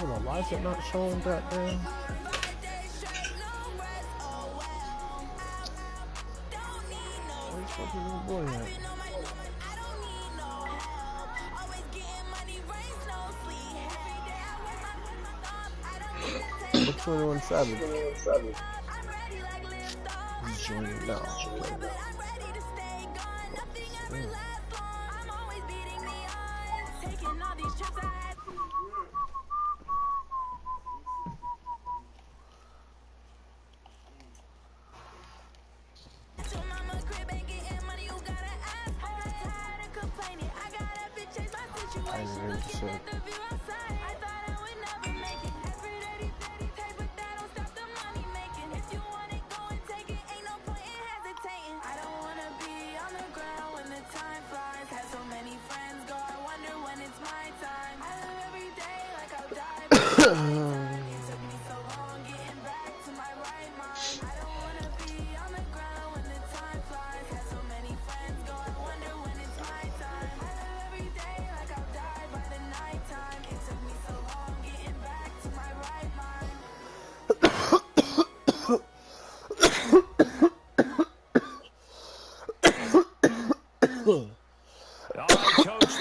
Hold on, why is it not showing that there? Where's the fucking little boy at? Number 21 Savage. He's joining now.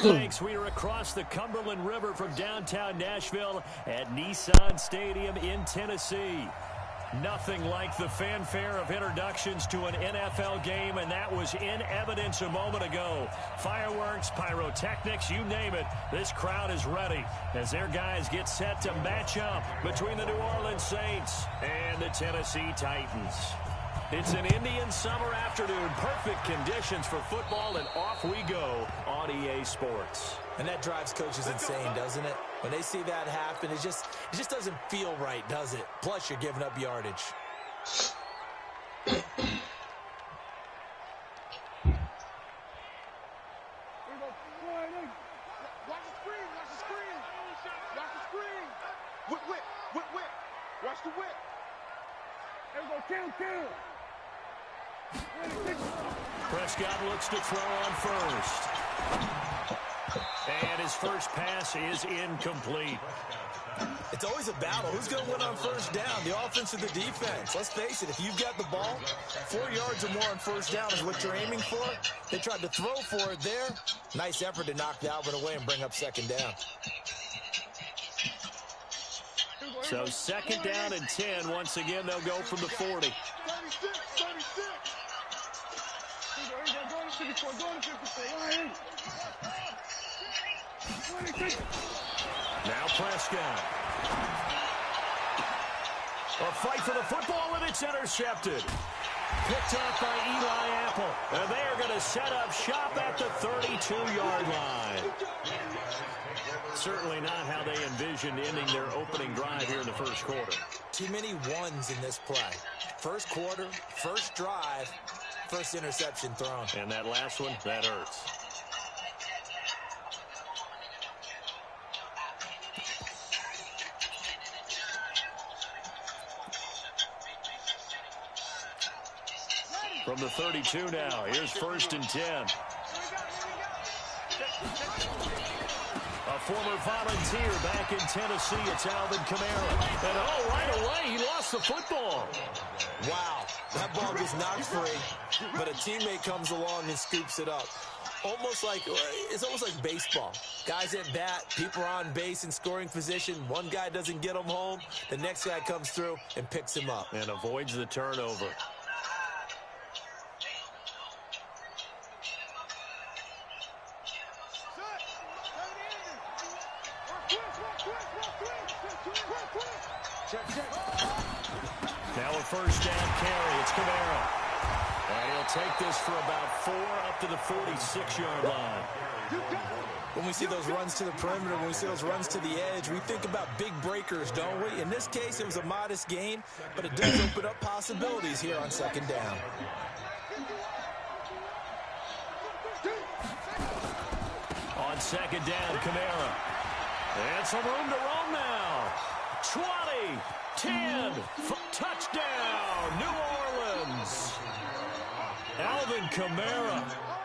Thanks. We are across the Cumberland River from downtown Nashville at Nissan Stadium in Tennessee. Nothing like the fanfare of introductions to an NFL game, and that was in evidence a moment ago. Fireworks, pyrotechnics, you name it. This crowd is ready as their guys get set to match up between the New Orleans Saints and the Tennessee Titans. It's an Indian summer afternoon. Perfect conditions for football, and off we go on EA Sports. And that drives coaches insane, doesn't it? When they see that happen, it just doesn't feel right, does it? Plus, you're giving up yardage. Watch the screen. Whip. Watch the whip. There we go, count. Prescott looks to throw on first. And his first pass is incomplete. It's always a battle. Who's going to win on first down, the offense or the defense? Let's face it, if you've got the ball, 4 yards or more on first down is what you're aiming for. They tried to throw for it there. Nice effort to knock Dalvin away and bring up second down. So second down and 10. Once again, they'll go from the 40. 36. Now Prescott. A fight for the football, and it's intercepted. Picked up by Eli Apple. And they are going to set up shop at the 32-yard line. Certainly not how they envisioned ending their opening drive here in the first quarter. Too many ones in this play. First quarter, first drive, first interception thrown. And that last one, that hurts. From the 32 now, here's first and 10. A former Volunteer back in Tennessee, it's Alvin Kamara. And right away, he lost the football. Wow, that ball was knocked free, but a teammate comes along and scoops it up. It's almost like baseball. Guys at bat, people are on base in scoring position. One guy doesn't get him home, the next guy comes through and picks him up. And avoids the turnover. Now a first down carry. It's Kamara. And he'll take this for about 4 up to the 46-yard line. When we see those runs to the perimeter, when we see those runs to the edge, we think about big breakers, don't we? In this case, it was a modest gain, but it does open up possibilities here on second down. On second down, Kamara. And some room to roam now. 20, 10, touchdown, New Orleans. Alvin Kamara,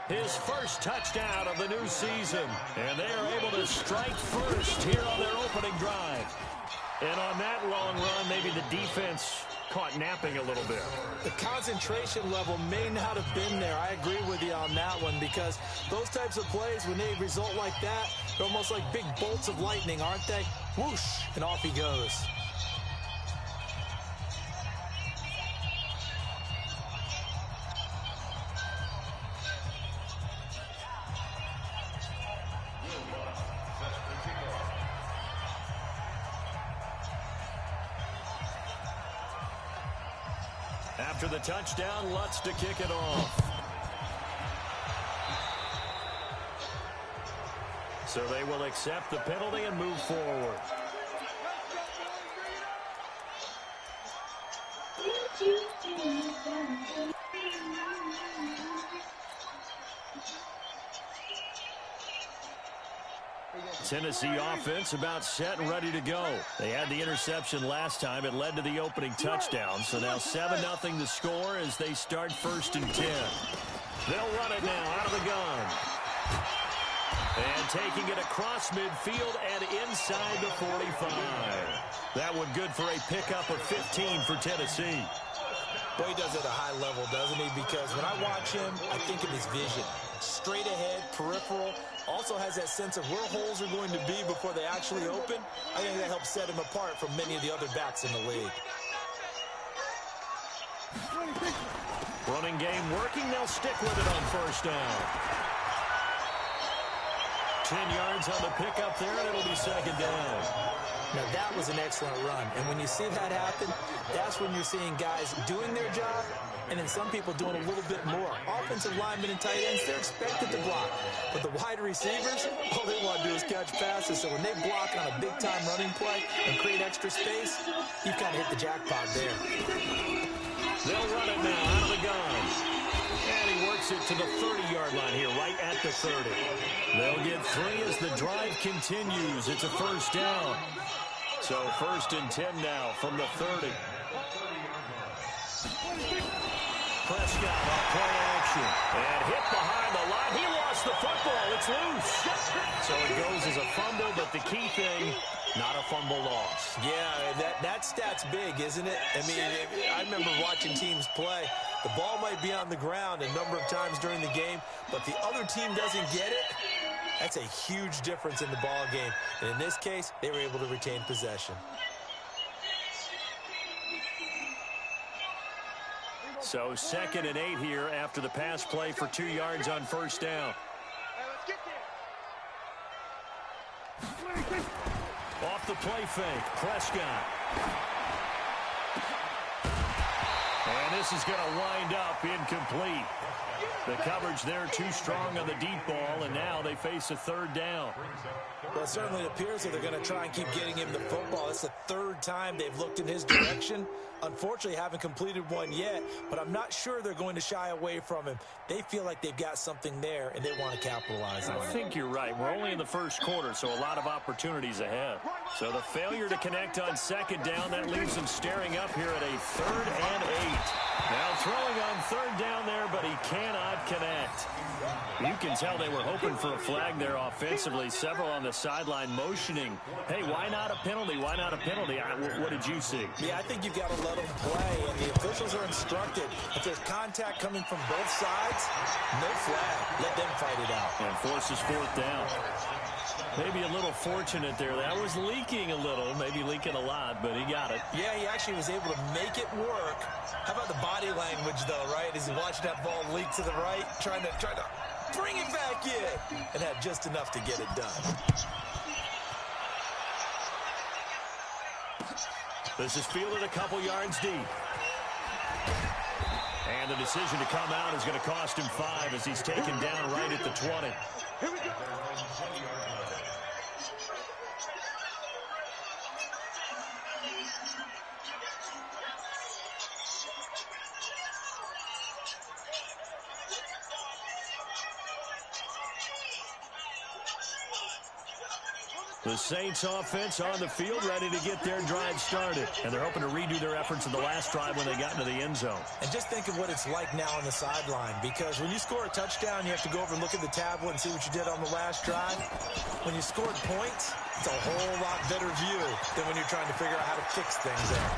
his first touchdown of the new season. And they are able to strike first here on their opening drive. And on that long run, maybe the defense caught napping a little bit. The concentration level may not have been there. I agree with you on that one, because those types of plays, when they result like that, they're almost like big bolts of lightning, aren't they? Whoosh, and off he goes. After the touchdown, Lutz to kick it off. So they will accept the penalty and move forward. Tennessee offense about set and ready to go. They had the interception last time. It led to the opening touchdown. So now 7-0 the score as they start 1st and 10. They'll run it now out of the gun. And taking it across midfield and inside the 45. That one good for a pickup of 15 for Tennessee. Boy, he does it at a high level, doesn't he? Because when I watch him, I think of his vision. Straight ahead, peripheral. Also has that sense of where holes are going to be before they actually open. I think that helps set him apart from many of the other backs in the league. Running game working. They'll stick with it on 1st down. 10 yards on the pickup there, and it'll be 2nd down. Now, that was an excellent run. And when you see that happen, that's when you're seeing guys doing their job, and then some people doing a little bit more. Offensive linemen and tight ends, they're expected to block. But the wide receivers, all they want to do is catch passes. So when they block on a big-time running play and create extra space, you've kind of hit the jackpot there. They'll run it now out of the gun. And he works it to the 30-yard line here, right at the 30. They'll get 3 as the drive continues. It's a 1st down. So 1st and 10 now from the 30. Prescott on play action. And hit behind the line. He lost the football. It's loose. So it goes as a fumble, but the key thing, not a fumble loss. Yeah, that stat's big, isn't it? I mean, I remember watching teams play. The ball might be on the ground a number of times during the game, but the other team doesn't get it. That's a huge difference in the ball game. And in this case, they were able to retain possession. So 2nd and 8 here after the pass play for 2 yards on 1st down. Off the play fake, Prescott. And this is going to wind up incomplete. The coverage there too strong on the deep ball, and now they face a 3rd down. Well, it certainly appears that they're going to try and keep getting him the football. It's the 3rd time they've looked in his direction. Unfortunately, haven't completed one yet, but I'm not sure they're going to shy away from him. They feel like they've got something there, and they want to capitalize on it. I think you're right. We're only in the 1st quarter, so a lot of opportunities ahead. So the failure to connect on 2nd down, that leaves them staring up here at a 3rd and 8. Now throwing on 3rd down there, but he cannot connect. You can tell they were hoping for a flag there offensively. Several on the sideline motioning, hey, why not a penalty? Why not a penalty? What did you see? Yeah, I think you've got to let them play, and the officials are instructed. If there's contact coming from both sides, no flag. Let them fight it out. And forces 4th down. Maybe a little fortunate there. That was leaking a little, maybe leaking a lot, but he got it. Yeah, he actually was able to make it work. How about the body language, though, right? As he watched that ball leak to the right, trying to bring it back in, and had just enough to get it done. This is fielded a couple yards deep. And the decision to come out is going to cost him 5 as he's taken down right at the 20. Here we go. The Saints offense on the field ready to get their drive started. And they're hoping to redo their efforts in the last drive when they got into the end zone. And just think of what it's like now on the sideline, because when you score a touchdown, you have to go over and look at the tablet and see what you did on the last drive. When you scored points, it's a whole lot better view than when you're trying to figure out how to fix things there.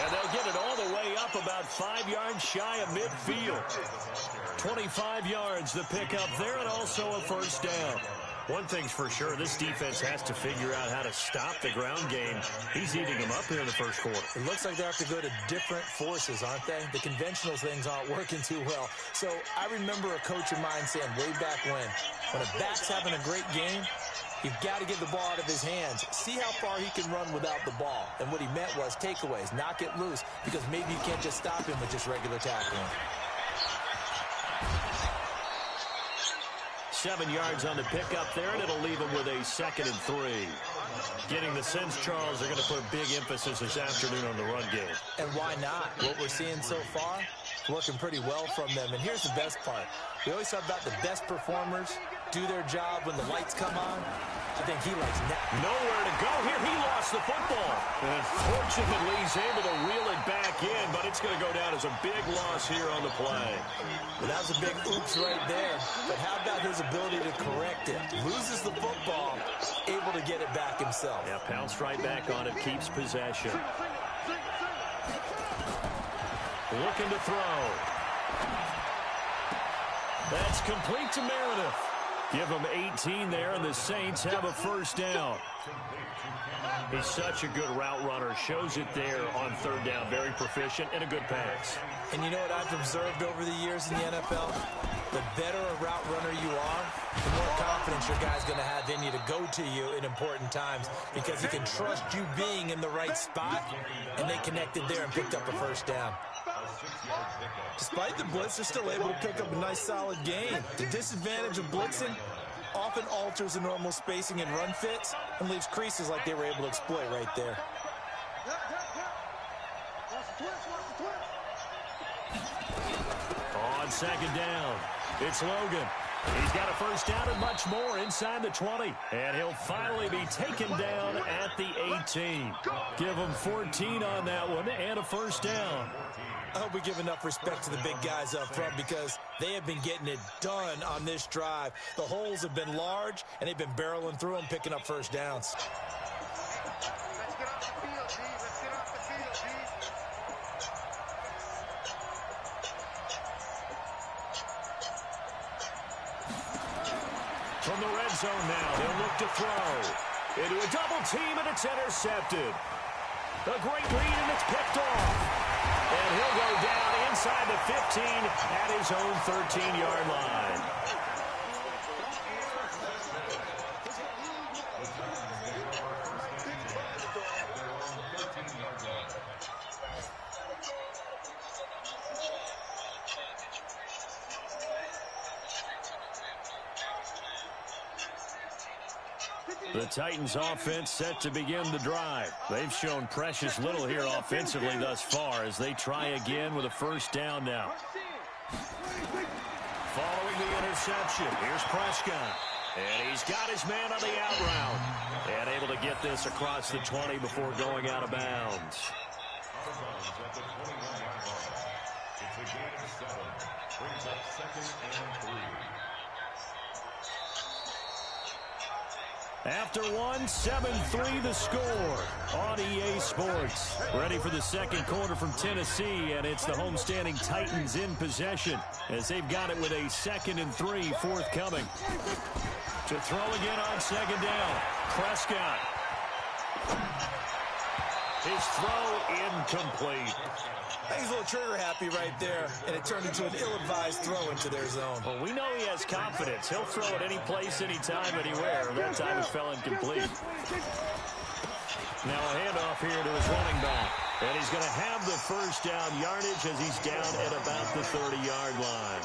Yeah, they'll get it all the way up about 5 yards shy of midfield. 25 yards the pickup there, and also a first down. One thing's for sure, this defense has to figure out how to stop the ground game. He's eating them up here in the first quarter. It looks like they have to go to different forces, aren't they? The conventional things aren't working too well. So I remember a coach of mine saying way back when a back's having a great game, you've got to get the ball out of his hands. See how far he can run without the ball. And what he meant was takeaways, knock it loose, because maybe you can't just stop him with just regular tackling. 7 yards on the pickup there, and it'll leave him with a 2nd and 3. Getting the sense, Charles, they're going to put a big emphasis this afternoon on the run game. And why not? What we're seeing so far, it's working pretty well from them. And here's the best part. We always talk about the best performers do their job when the lights come on. I think he likes that. Nowhere to go here. He lost the football. And fortunately, he's able to reel it back in, but it's going to go down as a big loss here on the play. Well, that was a big oops right there. But how about his ability to correct it? Loses the football, able to get it back himself. Yeah, pounced right back on it, keeps possession. Looking to throw. That's complete to Meredith. Give him 18 there, and the Saints have a first down. He's such a good route runner. Shows it there on 3rd down. Very proficient and a good pass. And you know what I've observed over the years in the NFL? The better a route runner you are, the more confidence your guy's going to have in you to go to you in important times, because he can trust you being in the right spot, and they connected there and picked up a first down. Despite the blitz, they're still able to pick up a nice, solid gain. The disadvantage of blitzing often alters the normal spacing and run fits and leaves creases like they were able to exploit right there. On 2nd down, it's Logan. He's got a first down and much more inside the 20. And he'll finally be taken down at the 18. Give him 14 on that one and a first down. I hope we give enough respect to the big guys up front, because they have been getting it done on this drive. The holes have been large, and they've been barreling through them, picking up first downs. Let's get off the field, G. Let's get off the field, G. From the red zone now, they'll look to throw. Into a double team, and it's intercepted. A great lead, and it's picked off. And he'll go down inside the 15 at his own 13-yard line. The Titans offense set to begin the drive. They've shown precious little here offensively thus far as they try again with a first down now. Following the interception, here's Prescott. And he's got his man on the out route. And able to get this across the 20 before going out of bounds. It's a gain of 7. Brings up 2nd and 3. After one, 7-3 the score on EA Sports. Ready for the second quarter from Tennessee, and it's the homestanding Titans in possession as they've got it with a 2nd and 3 forthcoming. To throw again on 2nd down, Prescott. His throw incomplete. He's a little trigger happy right there, and it turned into an ill-advised throw into their zone. Well, we know he has confidence. He'll throw it any place, anytime, anywhere. That time it fell incomplete. Now a handoff here to his running back. And he's going to have the first down yardage as he's down at about the 30-yard line.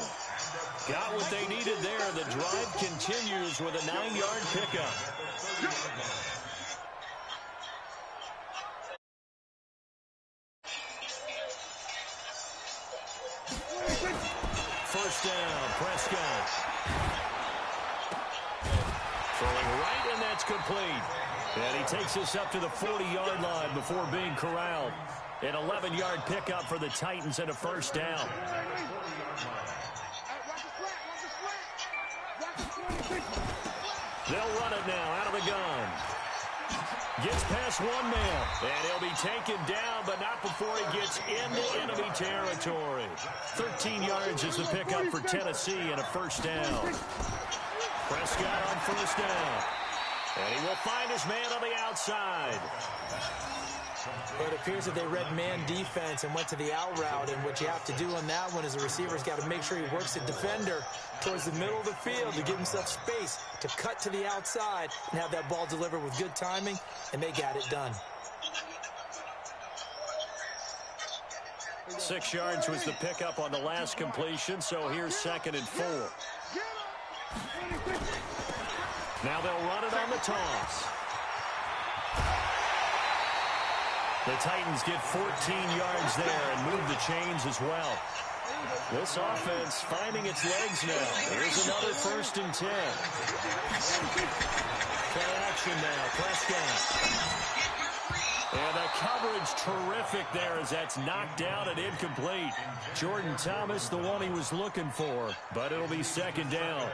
Got what they needed there. The drive continues with a 9-yard pickup. First down, Prescott. Throwing right, and that's complete. And he takes us up to the 40-yard line before being corralled. An 11-yard pickup for the Titans and a first down. They'll run it now out of the gun. Gets past one man, and he'll be taken down, but not before he gets into enemy territory. 13 yards is the pickup for Tennessee and a first down. Prescott on first down. And he will find his man on the outside. Well, it appears that they read man defense and went to the out route, and what you have to do on that one is the receiver's got to make sure he works the defender towards the middle of the field to give himself space to cut to the outside and have that ball delivered with good timing, and they got it done. 6 yards was the pickup on the last completion, so here's 2nd and 4. Now they'll run it on the toss. The Titans get 14 yards there and move the chains as well. This offense finding its legs now. Here's another 1st and 10. Play action now, Prescott. And the coverage terrific there as that's knocked down and incomplete. Jordan Thomas, the one he was looking for, but it'll be 2nd down.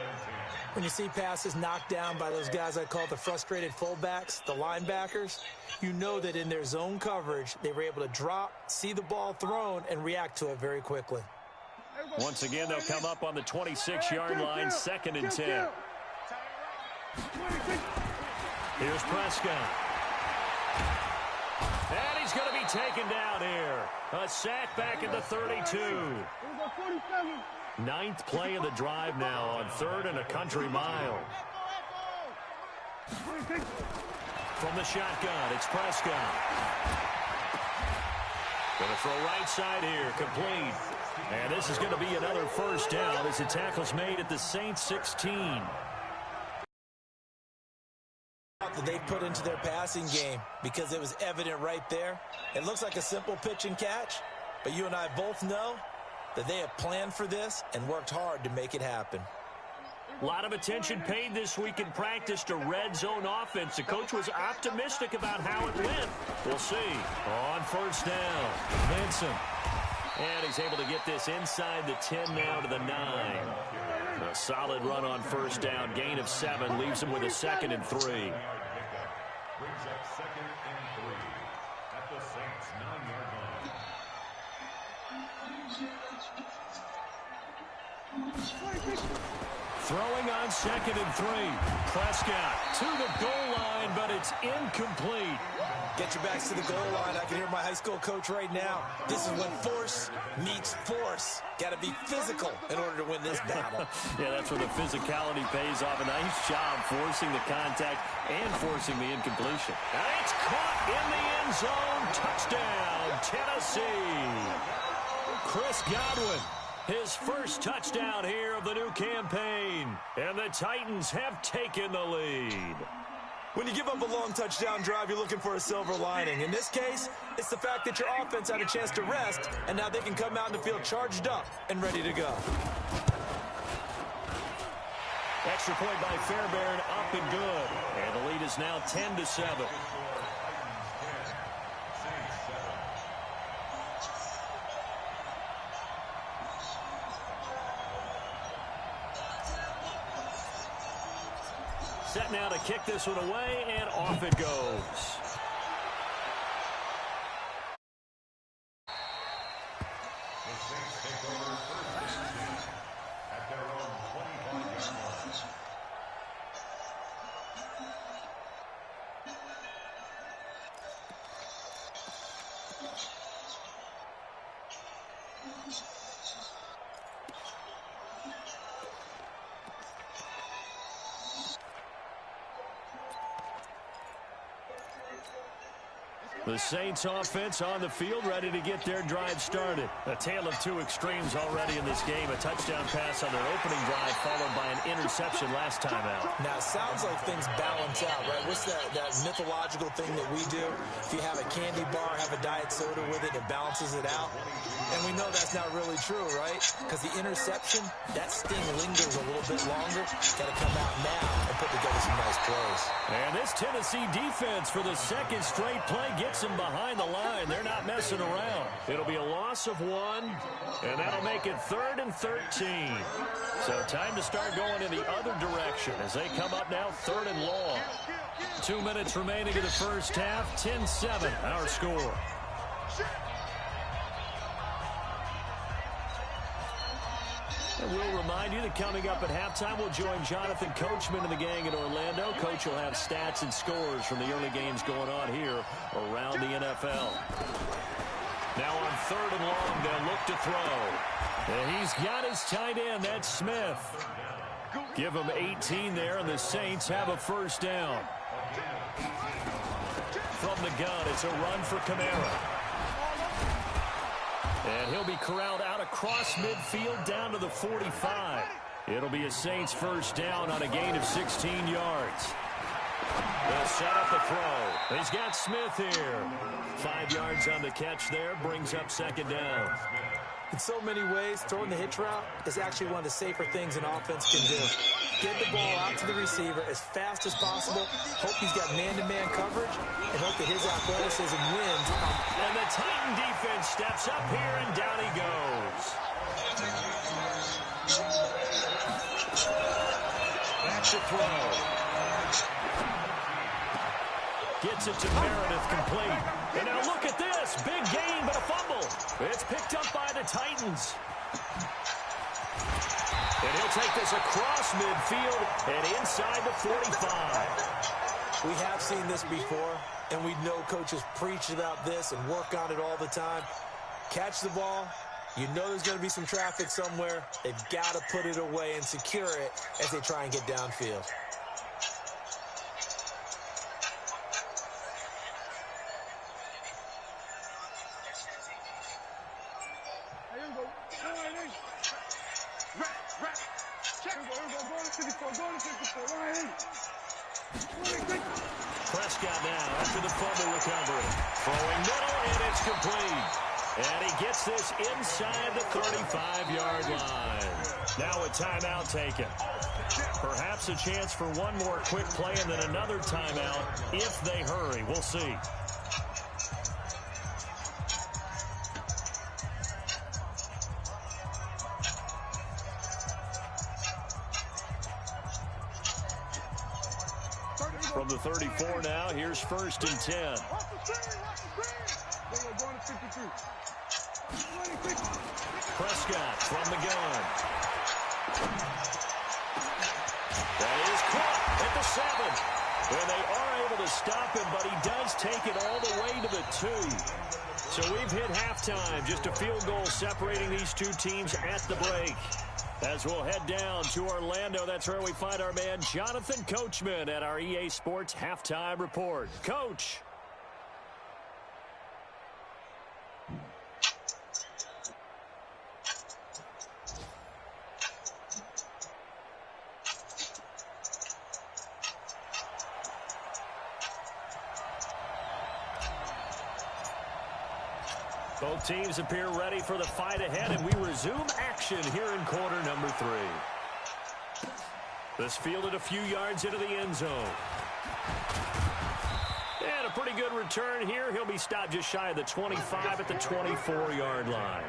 When you see passes knocked down by those guys I call the frustrated fullbacks, the linebackers, you know that in their zone coverage, they were able to drop, see the ball thrown, and react to it very quickly. Once again, they'll come up on the 26-yard line, 2nd and 10. Here's Prescott. And he's going to be taken down here. A sack back at the 32. 9th play of the drive now on 3rd and a country mile. From the shotgun, it's Prescott. Going to throw right side here, complete. And this is going to be another first down as the tackle's made at the Saints 16. That they put into their passing game because it was evident right there. It looks like a simple pitch and catch, but you and I both know that they have planned for this and worked hard to make it happen. A lot of attention paid this week in practice to red zone offense. The coach was optimistic about how it went. We'll see. On first down, Vincent. And he's able to get this inside the 10 now to the 9. A solid run on first down. Gain of 7 leaves him with a 2nd and 3. Brings up 2nd and 3 at the Saints' 9-yard line. Throwing on 2nd and 3. Prescott to the goal line, but it's incomplete. Get your backs to the goal line. I can hear my high school coach right now. This is when force meets force. Got to be physical in order to win this battle. Yeah, that's where the physicality pays off. A nice job forcing the contact and forcing the incompletion. And it's caught in the end zone. Touchdown, Tennessee. Chris Godwin, his first touchdown here of the new campaign. And the Titans have taken the lead. When you give up a long touchdown drive, you're looking for a silver lining. In this case, it's the fact that your offense had a chance to rest, and now they can come out in the field charged up and ready to go. Extra point by Fairbairn, up and good. And the lead is now 10-7. Set now to kick this one away, and off it goes. The Saints take over 1st and 10 at their own 25-yard line. The Saints offense on the field, ready to get their drive started. A tale of two extremes already in this game. A touchdown pass on their opening drive, followed by an interception last time out. Now, it sounds like things balance out, right? What's that mythological thing that we do? If you have a candy bar, have a diet soda with it, it balances it out. And we know that's not really true, right? Because the interception, that sting lingers a little bit longer. Got to come out now and put together some nice plays. And this Tennessee defense for the second straight play gets them behind the line. They're not messing around. It'll be a loss of 1, and that'll make it 3rd and 13. So time to start going in the other direction as they come up now 3rd and long. 2 minutes remaining in the first half. 10-7 our score. And we'll remind you that coming up at halftime, we'll join Jonathan Coachman and the gang in Orlando. Coach will have stats and scores from the early games going on here around the NFL. Now on 3rd and long, they'll look to throw. And he's got his tight end. That's Smith. Give him 18 there, and the Saints have a first down. From the gun, it's a run for Kamara. And he'll be corralled out across midfield down to the 45. It'll be a Saints first down on a gain of 16 yards. They'll set up the throw. He's got Smith here. 5 yards on the catch there, brings up 2nd down. In so many ways, throwing the hitch route is actually one of the safer things an offense can do. Get the ball out to the receiver as fast as possible. Hope he's got man-to-man coverage and hope that his athleticism wins. And the Titan defense steps up here, and down he goes. Back to throw. Gets it to Meredith, complete. And now look at this. Big gain, but a fumble. It's picked up by the Titans. And he'll take this across midfield and inside the 45. We have seen this before, and we know coaches preach about this and work on it all the time. Catch the ball. You know there's going to be some traffic somewhere. They've got to put it away and secure it as they try and get downfield. Prescott now after the fumble recovery. Throwing middle, and it's complete. And he gets this inside the 35-yard line. Now a timeout taken. Perhaps a chance for one more quick play and then another timeout if they hurry. We'll see. From the 34 now, here's 1st and 10. Prescott from the gun. That is caught at the 7. And they are able to stop him, but he does take it all the way to the 2. So we've hit halftime. Just a field goal separating these two teams at the break. As we'll head down to Orlando, that's where we find our man Jonathan Coachman at our EA Sports Halftime Report. Coach. Both teams appear ready for the fight ahead, and we resume action here in quarter number 3. This fielded a few yards into the end zone. And a pretty good return here. He'll be stopped just shy of the 25 at the 24-yard line.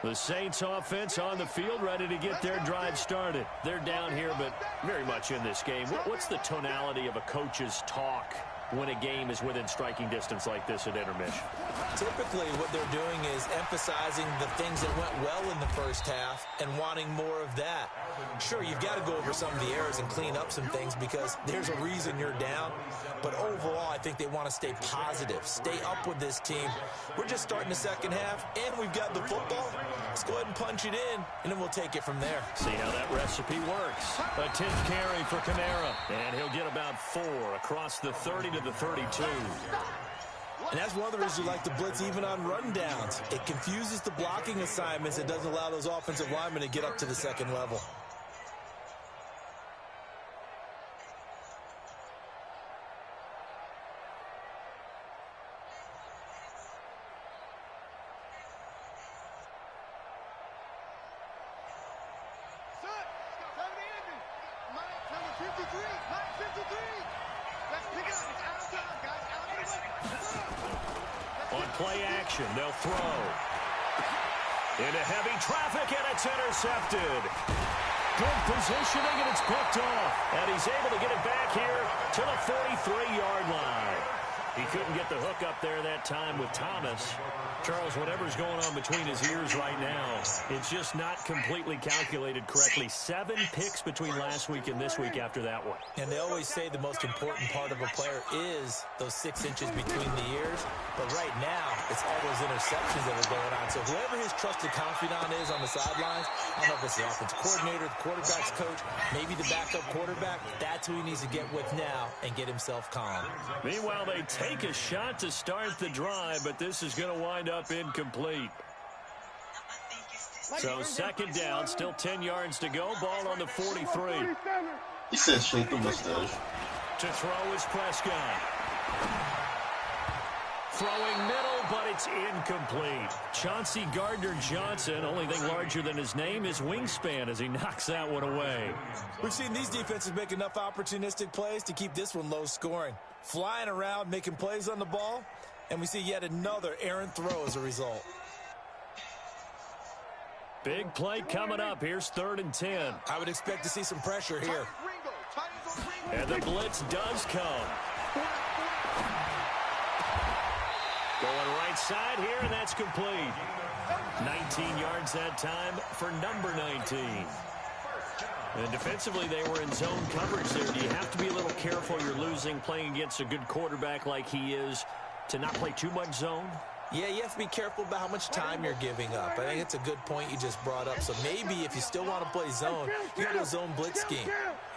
The Saints offense on the field, ready to get their drive started. They're down here, but very much in this game. What's the tonality of a coach's talk when a game is within striking distance like this at intermission. Typically, what they're doing is emphasizing the things that went well in the first half and wanting more of that. Sure, you've got to go over some of the errors and clean up some things because there's a reason you're down. But overall, I think they want to stay positive, stay up with this team. We're just starting the second half, and we've got the football. Let's go ahead and punch it in, and then we'll take it from there. See how that recipe works. A 10th carry for Kamara, and he'll get about 4 across the 30 to the 32. And that's one of the reasons you like to blitz even on rundowns. It confuses the blocking assignments. It doesn't allow those offensive linemen to get up to the second level. On play action, they'll throw. Into heavy traffic, and it's intercepted. Good positioning, and it's picked off. And he's able to get it back here to the 43-yard line. He couldn't get the hook up there that time with Thomas. Charles, whatever's going on between his ears right now, it's just not completely calculated correctly. 7 picks between last week and this week after that one. And they always say the most important part of a player is those 6 inches between the ears. But right now, it's all those interceptions that are going on. So whoever his trusted confidant is on the sidelines, I don't know if it's the offensive coordinator, the quarterback's coach, maybe the backup quarterback, that's who he needs to get with now and get himself calm. Meanwhile, they take a shot to start the drive, but this is going to wind up incomplete. So second down, still 10 yards to go. Ball on the 43. He said shake the mustache. To throw is Prescott. Throwing middle, but it's incomplete. Chauncey Gardner-Johnson, only thing larger than his name is wingspan as he knocks that one away. We've seen these defenses make enough opportunistic plays to keep this one low scoring. Flying around, making plays on the ball, and we see yet another errant throw as a result. Big play coming up. Here's 3rd and 10. I would expect to see some pressure here. And the blitz does come. Going right side here, and that's complete. 19 yards that time for number 19. And defensively, they were in zone coverage there. Do you have to be a little careful? You're losing, playing against a good quarterback like he is, to not play too much zone? Yeah, you have to be careful about how much time you're giving up. I think it's a good point you just brought up. So maybe if you still want to play zone, you go to a zone blitz scheme.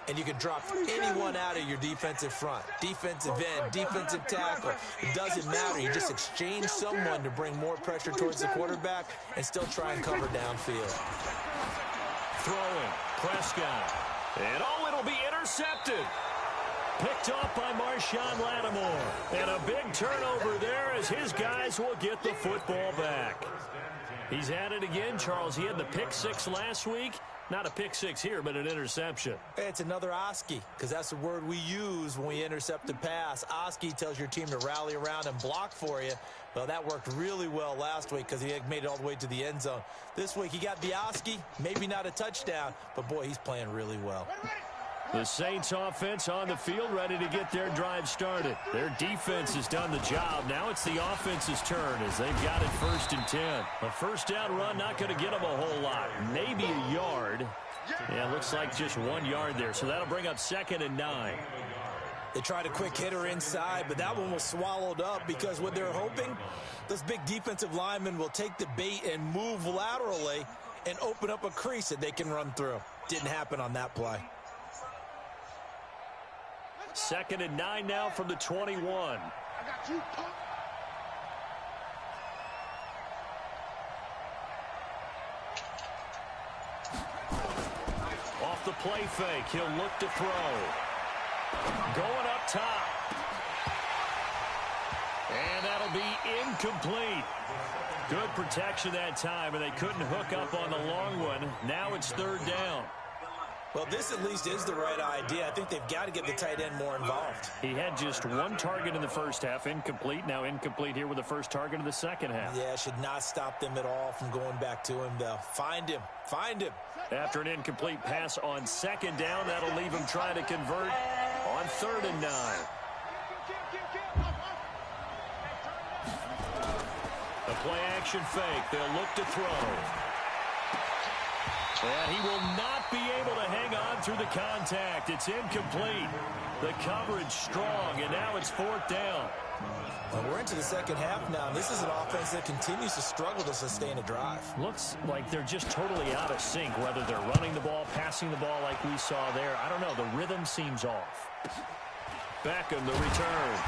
And you can drop anyone out of your defensive front. Defensive end, defensive tackle. It doesn't matter. You just exchange someone to bring more pressure towards the quarterback and still try and cover downfield. Throwing, Prescott. And it'll be intercepted. Picked off by Marshawn Lattimore. And a big turnover there as his guys will get the football back. He's at it again, Charles. He had the pick 6 last week. Not a pick 6 here, but an interception. It's another Oski, because that's the word we use when we intercept a pass. Oski tells your team to rally around and block for you. Well, that worked really well last week because he made it all the way to the end zone. This week, he got the Oski, maybe not a touchdown, but, boy, he's playing really well. The Saints offense on the field, ready to get their drive started. Their defense has done the job. Now it's the offense's turn as they've got it 1st and 10. A first down run, not going to get them a whole lot. Maybe a yard. Yeah, looks like just 1 yard there. So that'll bring up 2nd and 9. They tried a quick hitter inside, but that one was swallowed up because what they're hoping, those big defensive linemen will take the bait and move laterally and open up a crease that they can run through. Didn't happen on that play. 2nd and 9 now from the 21. I got you. Off the play fake, he'll look to throw. Going up top. And that'll be incomplete. Good protection that time, and they couldn't hook up on the long one. Now it's 3rd down. Well, this at least is the right idea. I think they've got to get the tight end more involved. He had just 1 target in the first half, incomplete. Now incomplete here with the first target of the second half. Yeah, should not stop them at all from going back to him, though. Find him. Find him. After an incomplete pass on 2nd down, that'll leave him trying to convert on 3rd and 9. The play action fake. They'll look to throw. And he will not be able to hang on through the contact. It's incomplete. The coverage strong, and now it's 4th down. Well, we're into the second half now. This is an offense that continues to struggle to sustain a drive. Looks like they're just totally out of sync, whether they're running the ball, passing the ball like we saw there. I don't know. The rhythm seems off. Beckham, the return.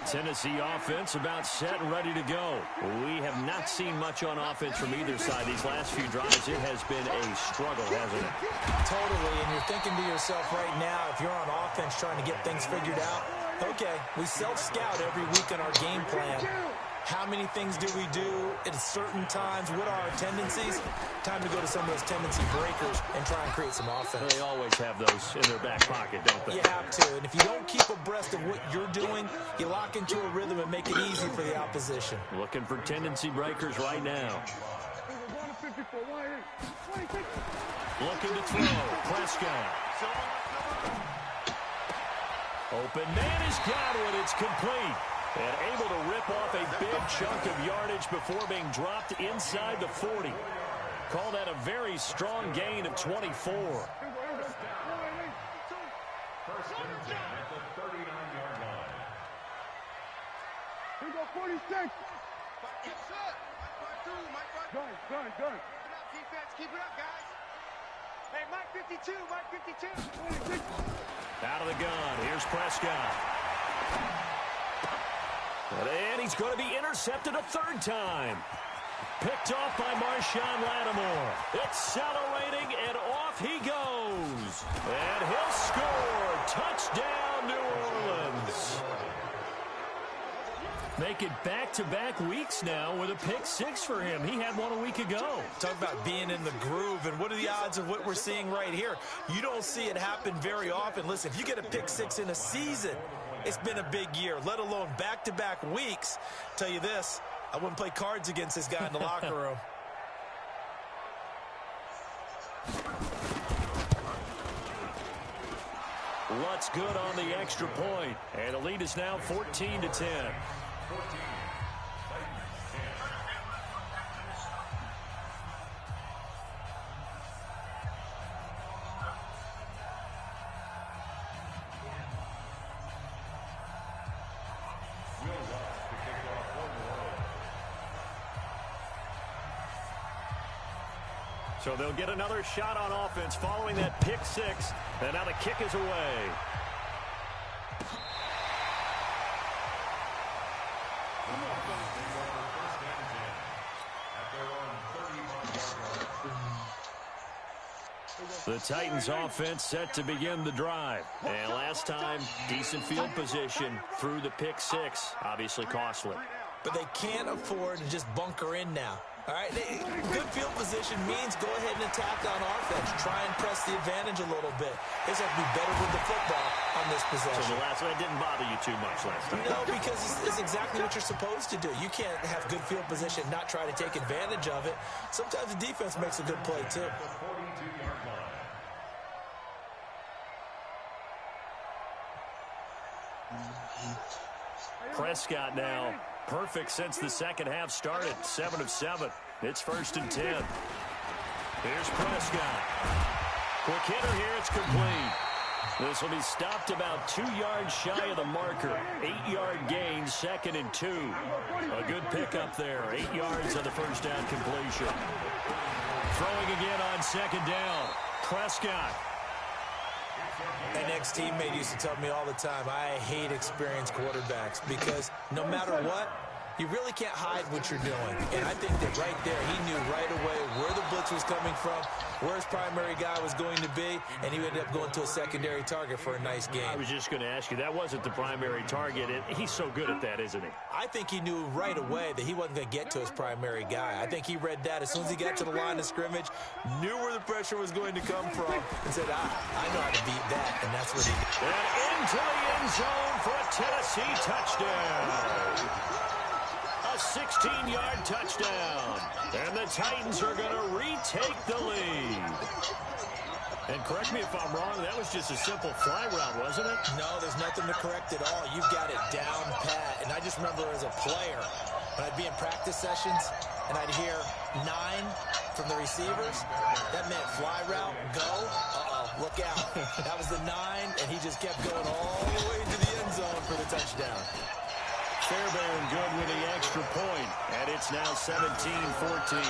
Tennessee offense about set and ready to go. We have not seen much on offense from either side these last few drives. It has been a struggle, hasn't it? Totally, and you're thinking to yourself right now, if you're on offense trying to get things figured out, okay, we self-scout every week on our game plan. How many things do we do at certain times? What are our tendencies? Time to go to some of those tendency breakers and try and create some offense. They always have those in their back pocket, don't they? You have to, and if you don't keep abreast of what you're doing, you lock into a rhythm and make it easy for the opposition. Looking for tendency breakers right now. Looking to throw. Prescott. Open man has got it. It's complete. And able to rip off a big chunk of yardage before being dropped inside the 40. Call that a very strong gain of 24. First and 10 at the 39-yard line. Here we go, 46. Gun. Keep it up, guys. Hey, Mike 52, Mike 52. Out of the gun. Here's Prescott. And he's going to be intercepted a 3rd time. Picked off by Marshawn Lattimore. Accelerating, and off he goes. And he'll score. Touchdown, New Orleans. Make it back-to-back weeks now with a pick 6 for him. He had one a week ago. Talk about being in the groove, and what are the odds of what we're seeing right here? You don't see it happen very often. Listen, if you get a pick 6 in a season, it's been a big year, let alone back-to-back weeks. Tell you this, I wouldn't play cards against this guy in the locker room. What's good on the extra point? And the lead is now 14-10. So they'll get another shot on offense following that pick 6. And now the kick is away. The Titans offense set to begin the drive. And last time, decent field position through the pick 6. Obviously costly. But they can't afford to just bunker in now. All right, good field position means go ahead and attack on offense. Try and press the advantage a little bit. They just have to be better with the football on this possession. So the last one didn't bother you too much last time. No, because it's exactly what you're supposed to do. You can't have good field position and not try to take advantage of it. Sometimes the defense makes a good play, too. Prescott now perfect since the second half started. 7 of 7. It's 1st and 10. Here's Prescott. Quick hitter here. It's complete. This will be stopped about 2 yards shy of the marker. 8-yard gain, 2nd and 2. A good pickup there. 8 yards on the first down completion. Throwing again on 2nd down. Prescott. An ex-teammate used to tell me all the time, I hate experienced quarterbacks because no matter what, you really can't hide what you're doing. And I think that right there, he knew right away where the blitz was coming from, where his primary guy was going to be, and he ended up going to a secondary target for a nice game. I was just going to ask you, that wasn't the primary target. He's so good at that, isn't he? I think he knew right away that he wasn't going to get to his primary guy. I think he read that as soon as he got to the line of scrimmage, knew where the pressure was going to come from, and said, I know how to beat that, and that's what he did. And into the end zone for a Tennessee touchdown. A A 16-yard touchdown. And the Titans are going to retake the lead. And correct me if I'm wrong, that was just a simple fly route, wasn't it? No, there's nothing to correct at all. You've got it down pat. And I just remember as a player, when I'd be in practice sessions and I'd hear 9 from the receivers, that meant fly route, go. Look out. That was the 9, and he just kept going all the way to the end zone for the touchdown. Fairbairn good with the extra point, and it's now 17-14.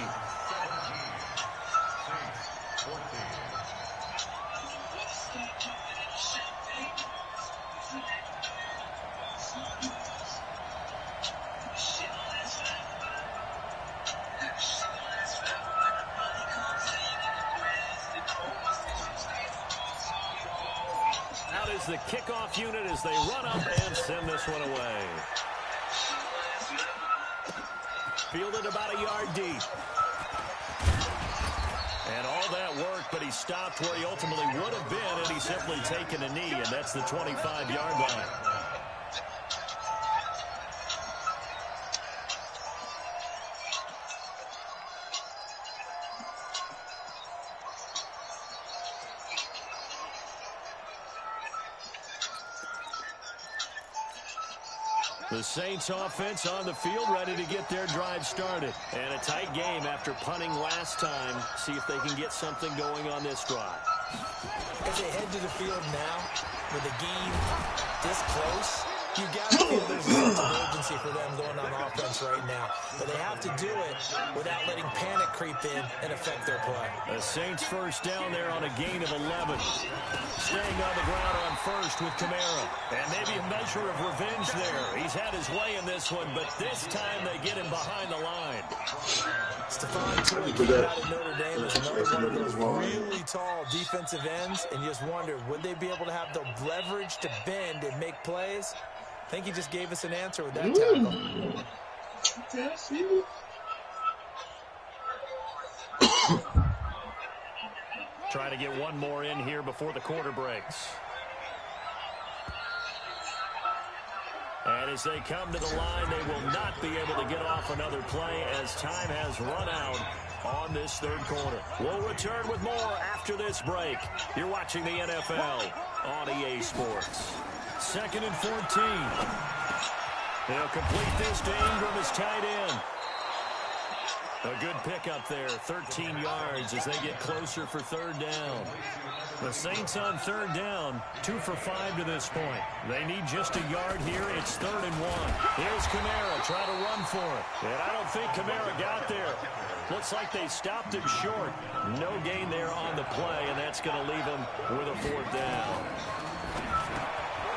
Out is the kickoff unit as they run up and send this one away. Fielded about a yard deep. And all that work, but he stopped where he ultimately would have been, and he's simply taken a knee, and that's the 25-yard line. The Saints offense on the field, ready to get their drive started. And a tight game after punting last time. See if they can get something going on this drive. As they head to the field now, with the game this close, you got to feel there's a sense of urgency for them going on offense right now. But they have to do it without letting panic creep in and affect their play. The Saints first down there on a gain of 11. Staying on the ground on first with Kamara. And maybe a measure of revenge there. He's had his way in this one, but this time they get him behind the line. Stephon Tuitt came out of Notre Dame as another one of those really tall defensive ends, and you just wonder, would they be able to have the leverage to bend and make plays? I think he just gave us an answer with that tackle. Try to get one more in here before the quarter breaks. And as they come to the line, they will not be able to get off another play as time has run out on this third quarter. We'll return with more after this break. You're watching the NFL on EA Sports. 2nd and 14. They'll complete this to Ingram as tight end. A good pickup there, 13 yards as they get closer for third down. The Saints on third down, 2 for 5 to this point. They need just a yard here. It's 3rd and 1. Here's Kamara, try to run for it. And I don't think Kamara got there. Looks like they stopped him short. No gain there on the play, and that's going to leave him with a 4th down.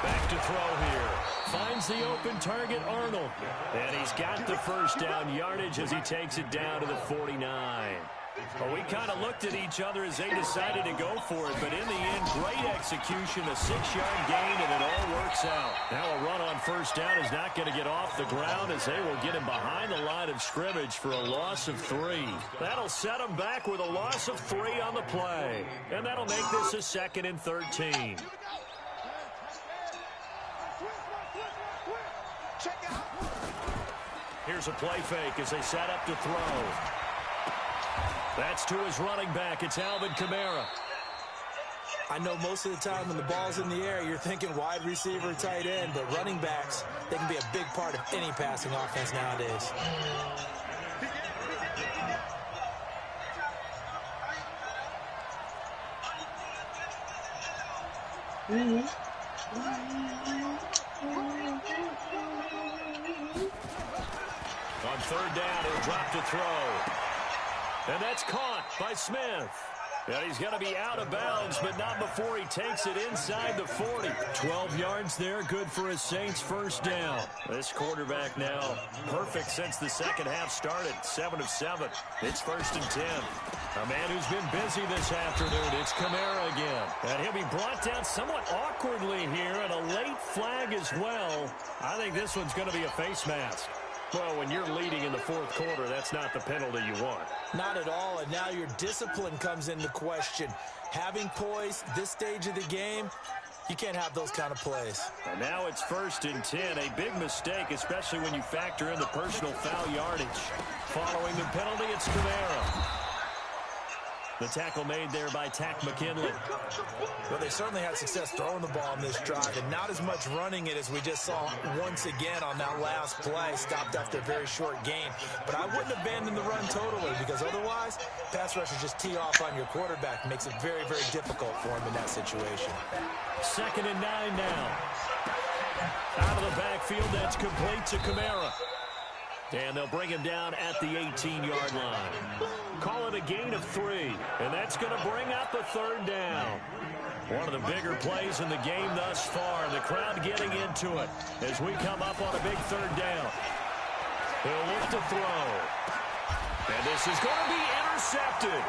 Back to throw here. Finds the open target, Arnold. And he's got the first down yardage as he takes it down to the 49. Well, we kind of looked at each other as they decided to go for it, but in the end, great execution, a 6-yard gain, and it all works out. Now a run on first down is not going to get off the ground as they will get him behind the line of scrimmage for a loss of 3. That'll set him back with a loss of 3 on the play, and that'll make this a 2nd and 13. Here's a play fake as they set up to throw. That's to his running back. It's Alvin Kamara. I know most of the time when the ball's in the air, you're thinking wide receiver, tight end, but running backs, they can be a big part of any passing offense nowadays. On third down, he'll drop to throw. And that's caught by Smith. And he's going to be out of bounds, but not before he takes it inside the 40. 12 yards there, good for his Saints first down. This quarterback now perfect since the second half started. 7 of 7. It's 1st and 10. A man who's been busy this afternoon. It's Kamara again. And he'll be brought down somewhat awkwardly here, and a late flag as well. I think this one's going to be a face mask. Well, when you're leading in the 4th quarter, that's not the penalty you want. Not at all, and now your discipline comes into question. Having poise this stage of the game, You can't have those kind of plays. And now it's 1st and 10. A big mistake, especially when you factor in the personal foul yardage. Following the penalty, it's Kamara. The tackle made there by Tack McKinley. Well, they certainly had success throwing the ball in this drive, and not as much running it as we just saw once again on that last play. Stopped after a very short gain. But I wouldn't abandon the run totally, because otherwise, pass rushers just tee off on your quarterback. Makes it very, very difficult for him in that situation. 2nd and 9 now. Out of the backfield, that's complete to Kamara. And they'll bring him down at the 18-yard line. Call it a gain of 3, and that's going to bring up a 3rd down. One of the bigger plays in the game thus far, and the crowd getting into it as we come up on a big 3rd down. He'll look to throw. And this is going to be intercepted.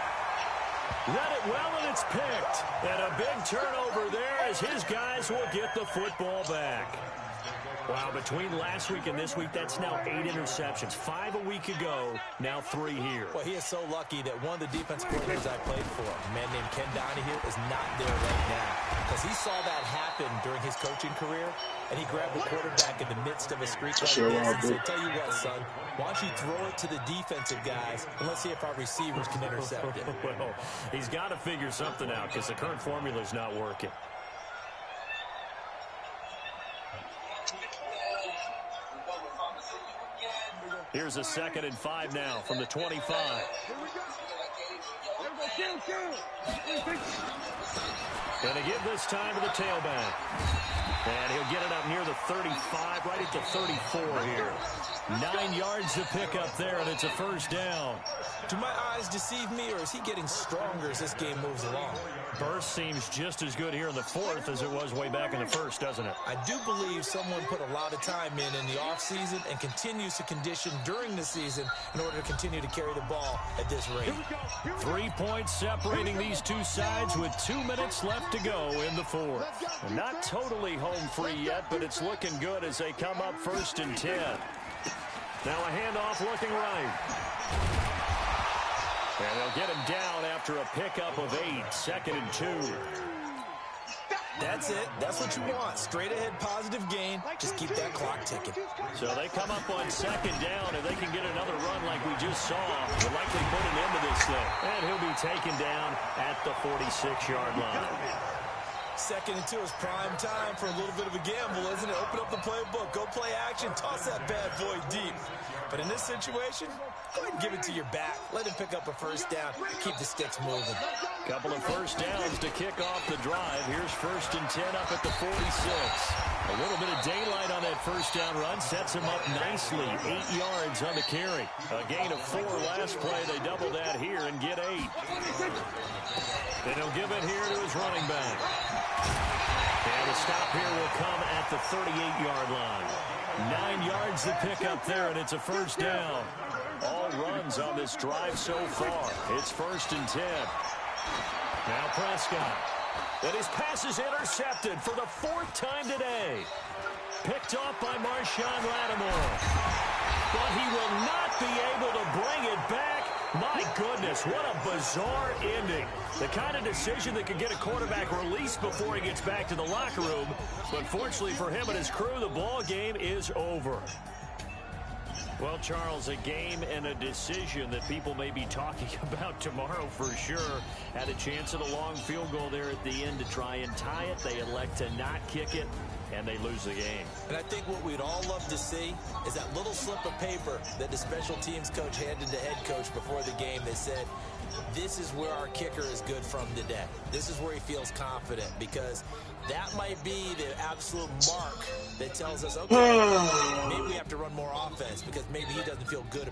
Read it well, and it's picked. And a big turnover there as his guys will get the football back. Wow, between last week and this week, that's now 8 interceptions. 5 a week ago, now 3 here. Well, he is so lucky that one of the defense coordinators I played for, a man named Ken Donahue, is not there right now. Because he saw that happen during his coaching career, and he grabbed the quarterback in the midst of a streak like this and said, tell you what, son, why don't you throw it to the defensive guys, and let's see if our receivers can intercept it. Well, he's got to figure something out because the current formula is not working. Here's a 2nd and 5 now from the 25. Going to give this time to the tailback. And he'll get it up near the 35, right at the 34 here. 9 yards to pick up there, and it's a 1st down. Do my eyes deceive me, or is he getting stronger as this game moves along? Burst seems just as good here in the 4th as it was way back in the 1st, doesn't it? I do believe someone put a lot of time in the offseason and continues to condition during the season in order to continue to carry the ball at this rate. 3 points separating these two sides with 2 minutes left to go in the 4th. Not totally home free yet, but it's looking good as they come up 1st and 10. Now a handoff looking right. And they'll get him down after a pickup of 8, 2nd and 2. That's it. That's what you want. Straight ahead positive gain. Just keep that clock ticking. So they come up on 2nd down, and they can get another run like we just saw. Will likely put an end to this thing. And he'll be taken down at the 46-yard line. 2nd and 2 is prime time for a little bit of a gamble, isn't it? Open up the playbook, go play action, toss that bad boy deep. But in this situation, go ahead and give it to your back. Let him pick up a 1st down. Keep the sticks moving. Couple of 1st downs to kick off the drive. Here's 1st and 10 up at the 46. A little bit of daylight on that 1st down run sets him up nicely. 8 yards on the carry. A gain of 4 last play. They double that here and get 8. Then he'll give it here to his running back. And the stop here will come at the 38-yard line. 9 yards to pick up there, and it's a 1st down. All runs on this drive so far. It's 1st and 10. Now Prescott. And his pass is intercepted for the 4th time today. Picked off by Marshawn Lattimore. But he will not be able to bring it back. My goodness, what a bizarre ending. The kind of decision that could get a quarterback released before he gets back to the locker room. But fortunately for him and his crew, the ball game is over. Well, Charles, a game and a decision that people may be talking about tomorrow for sure. Had a chance at a long field goal there at the end to try and tie it. They elect to not kick it, and they lose the game. And I think what we'd all love to see is that little slip of paper that the special teams coach handed the head coach before the game. They said, this is where our kicker is good from today. This is where he feels confident, because that might be the absolute mark that tells us, okay, maybe we have to run more offense because maybe he doesn't feel good